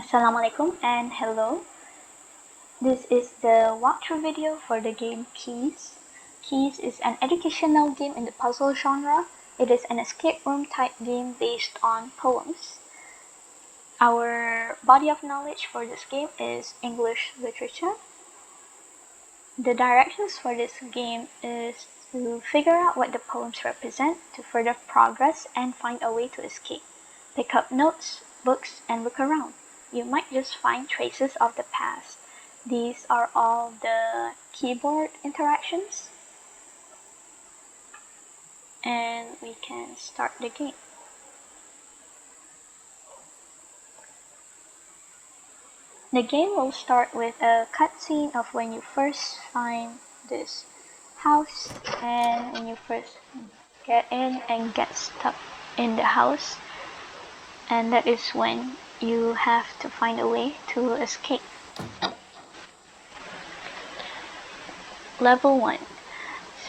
Assalamualaikum and hello. This is the walkthrough video for the game Keys. Keys is an educational game in the puzzle genre. It is an escape room type game based on poems. Our body of knowledge for this game is English literature. The directions for this game is to figure out what the poems represent, to further progress and find a way to escape. Pick up notes, books, and look around. You might just find traces of the past. These are all the keyboard interactions. And we can start the game. The game will start with a cutscene of when you first find this house and when you first get in and get stuck in the house. And that is when you have to find a way to escape. Level 1.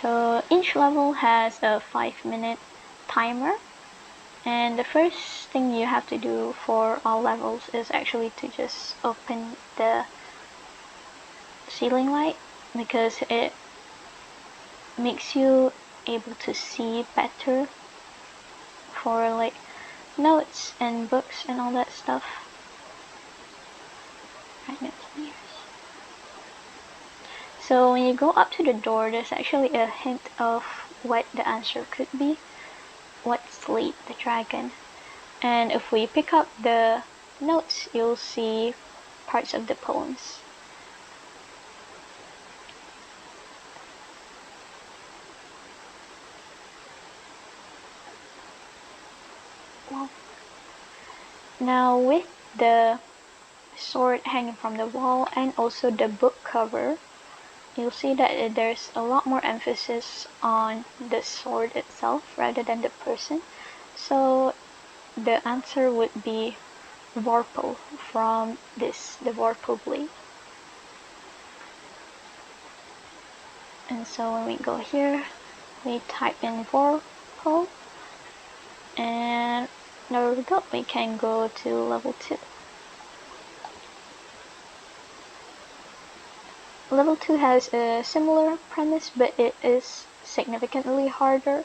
So each level has a 5-minute timer, and the first thing you have to do for all levels is actually to just open the ceiling light, because it makes you able to see better for like notes and books and all that stuff. So when you go up to the door, there's actually a hint of what the answer could be. What slayed the dragon? And if we pick up the notes, you'll see parts of the poems. Now with the sword hanging from the wall and also the book cover, you'll see that there's a lot more emphasis on the sword itself rather than the person. So the answer would be Vorpal from the Vorpal blade. And so when we go here, we type in Vorpal, and there we go, we can go to level 2. Level 2 has a similar premise, but it is significantly harder.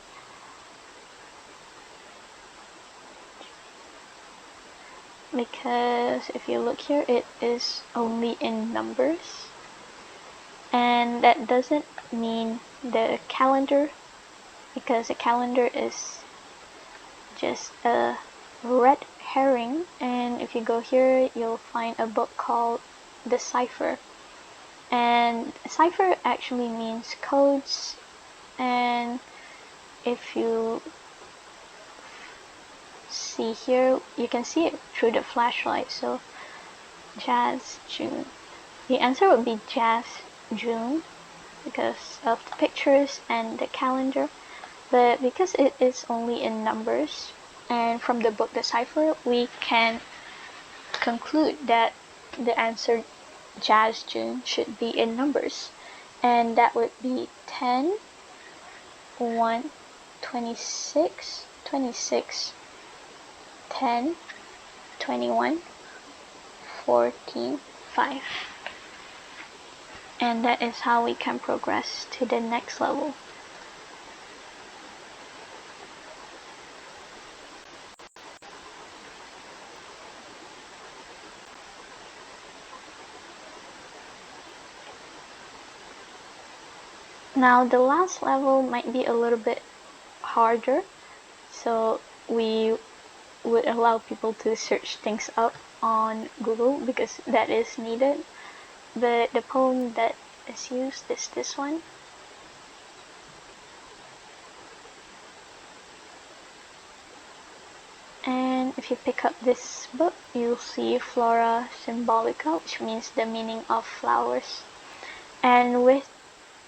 Because if you look here, it is only in numbers. And that doesn't mean the calendar, because the calendar is just a red herring. And if you go here, you'll find a book called The Cipher. And cipher actually means codes, and if you see here, you can see it through the flashlight. So Jazz June. The answer would be Jazz June because of the pictures and the calendar, but because it is only in numbers, and from the book The Cipher, we can conclude that the answer Jazz June should be in numbers, and that would be 10, 1, 26, 26, 10, 21, 14, 5. And that is how we can progress to the next level. Now the last level might be a little bit harder, so we would allow people to search things up on Google because that is needed. But the poem that is used is this one. And if you pick up this book, you'll see Flora Symbolica, which means the meaning of flowers. And with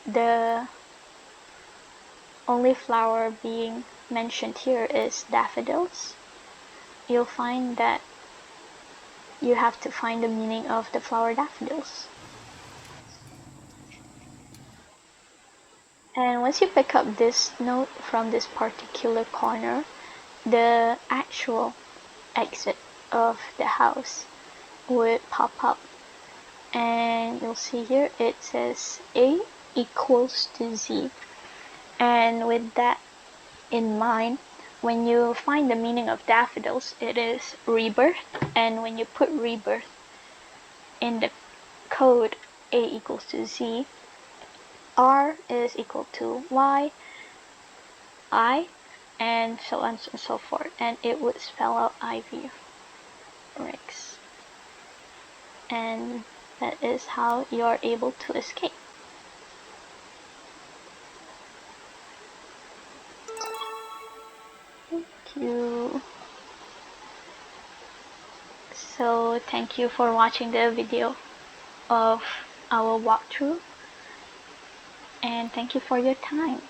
the only flower being mentioned here is daffodils, you'll find that you have to find the meaning of the flower daffodils. And once you pick up this note from this particular corner, the actual exit of the house would pop up, and you'll see here it says A equals to Z. And with that in mind, when you find the meaning of daffodils, it is rebirth, and when you put rebirth in the code A equals to Z, R is equal to Y, I, and so on and so forth, and it would spell out Ivy Rex. And that is how you're able to escape. Thank you. So thank you for watching the video of our walkthrough, and thank you for your time.